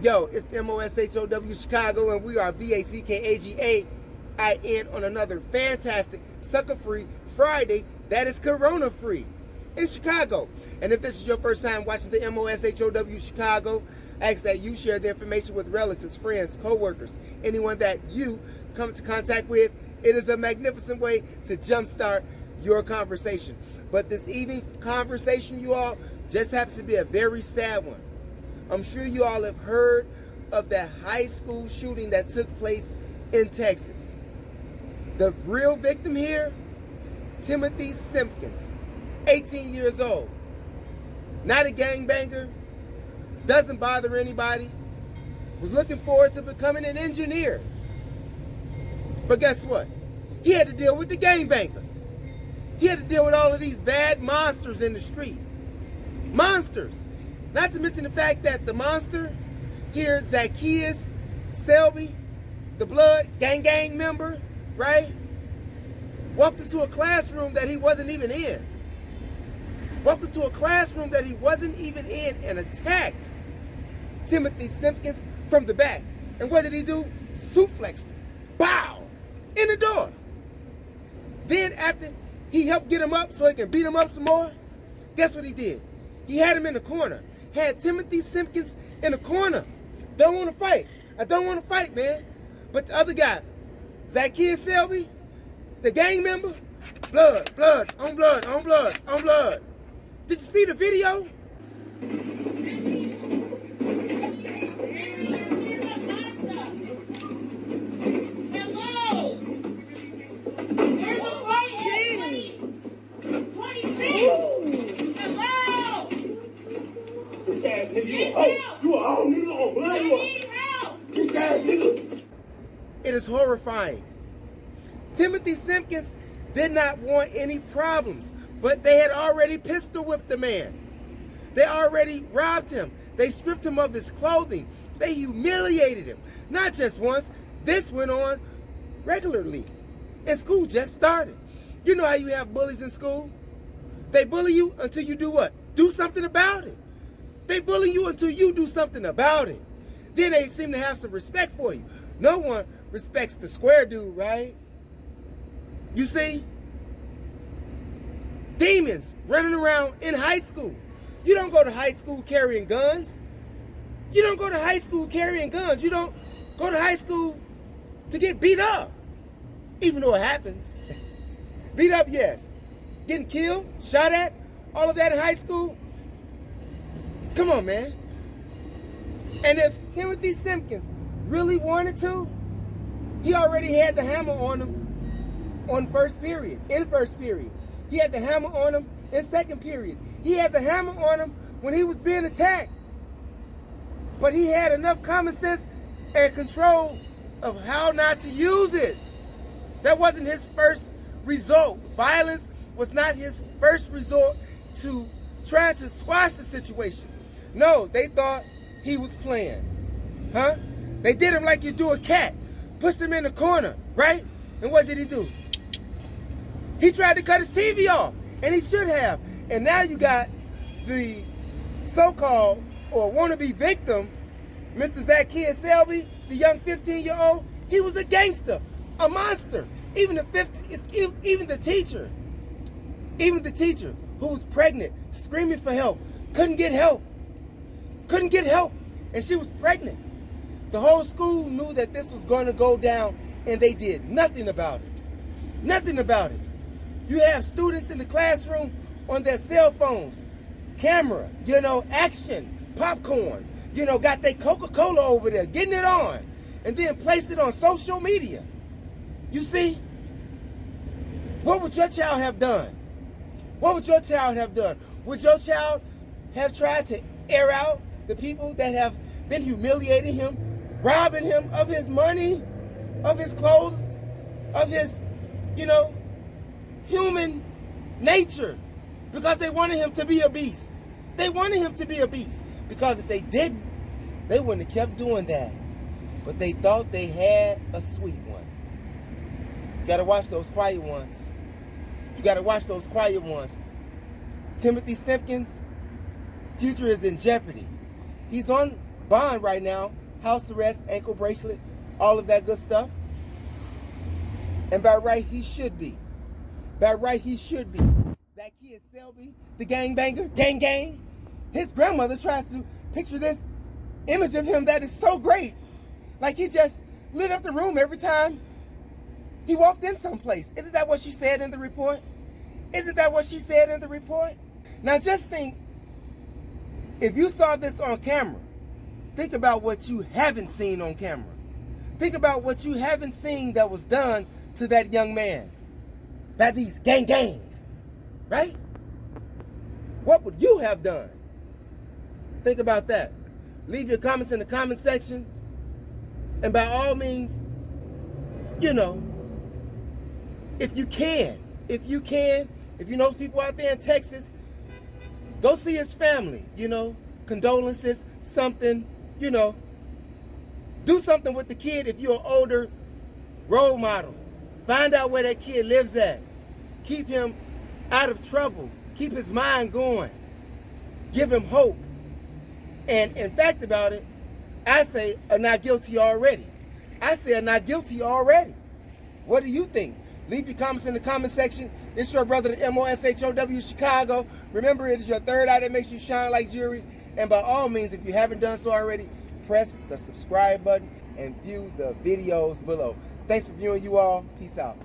Yo, it's THEMOSHOW Chicago, and we are BACKAGAIN on another fantastic, sucker-free Friday that is corona-free in Chicago. And if this is your first time watching the THEMOSHOW Chicago, I ask that you share the information with relatives, friends, co-workers, anyone that you come into contact with. It is a magnificent way to jumpstart your conversation. But this evening conversation, you all, just happens to be a very sad one. I'm sure you all have heard of that high school shooting that took place in Texas. The real victim here, Timothy Simpkins, 18 years old. Not a gangbanger, doesn't bother anybody, was looking forward to becoming an engineer. But guess what? He had to deal with the gangbangers. He had to deal with all of these bad monsters in the street. Monsters. Not to mention the fact that the monster here, Zacchaeus Selby, the blood gang member, right? Walked into a classroom that he wasn't even in. Walked into a classroom that he wasn't even in and attacked Timothy Simpkins from the back. And what did he do? Suplexed him. Bow! In the door. Then after he helped get him up so he can beat him up some more, guess what he did? He had him in the corner. Had Timothy Simpkins in the corner. Don't want to fight. I don't want to fight, man. But the other guy, Zacchaeus Selby, the gang member, blood, on blood, on blood, on blood. Did you see the video? It is horrifying. Timothy Simpkins did not want any problems, but they had already pistol whipped the man. They already robbed him. They stripped him of his clothing. They humiliated him. Not just once. This went on regularly. And school just started. You know how you have bullies in school? They bully you until you do what? Do something about it. They bully you until you do something about it. Then they seem to have some respect for you. No one respects the square dude, right? You see? Demons running around in high school. You don't go to high school carrying guns. You don't go to high school carrying guns. You don't go to high school to get beat up. Even though it happens. Beat up, yes. Getting killed, shot at, all of that in high school. Come on, man. And if Timothy Simpkins really wanted to, he already had the hammer on him on first period, in first period. He had the hammer on him in second period. He had the hammer on him when he was being attacked. But he had enough common sense and control of how not to use it. That wasn't his first resort. Violence was not his first resort to trying to squash the situation. No, they thought he was playing. Huh? They did him like you do a cat. Pushed him in the corner, right? And what did he do? He tried to cut his TV off, and he should have. And now you got the so-called or wannabe victim, Mr. Zacchaeus Selby, the young 15-year-old. He was a gangster, a monster. Even the teacher who was pregnant, screaming for help, couldn't get help, and she was pregnant. The whole school knew that this was going to go down, and they did nothing about it. Nothing about it. You have students in the classroom on their cell phones, camera, action, popcorn, got their Coca-Cola over there, getting it on, and then placed it on social media. You see? What would your child have done? What would your child have done? Would your child have tried to air out the people that have been humiliating him, robbing him of his money, of his clothes, of his, human nature, because they wanted him to be a beast? They wanted him to be a beast, because if they didn't, they wouldn't have kept doing that. But they thought they had a sweet one. You gotta watch those quiet ones. You gotta watch those quiet ones. Timothy Simpkins' future is in jeopardy. He's on bond right now, house arrest, ankle bracelet, all of that good stuff. And by right, he should be. By right, he should be. Zacchaeus Selby, the gangbanger, gang. His grandmother tries to picture this image of him that is so great. Like he just lit up the room every time he walked in someplace. Isn't that what she said in the report? Isn't that what she said in the report? Now just think, if you saw this on camera, think about what you haven't seen on camera. Think about what you haven't seen that was done to that young man by these gangs, right? What would you have done? Think about that. Leave your comments in the comment section. And by all means, you know, if you know people out there in Texas, go see his family, you know, condolences, something, you know. Do something with the kid if you're an older role model. Find out where that kid lives at. Keep him out of trouble. Keep his mind going. Give him hope. And in fact about it, I say are not guilty already. I say are not guilty already. What do you think? Leave your comments in the comment section. It's your brother, the THEMOSHOW Chicago. Remember, it is your third eye that makes you shine like jewelry. And by all means, if you haven't done so already, press the subscribe button and view the videos below. Thanks for viewing, you all. Peace out.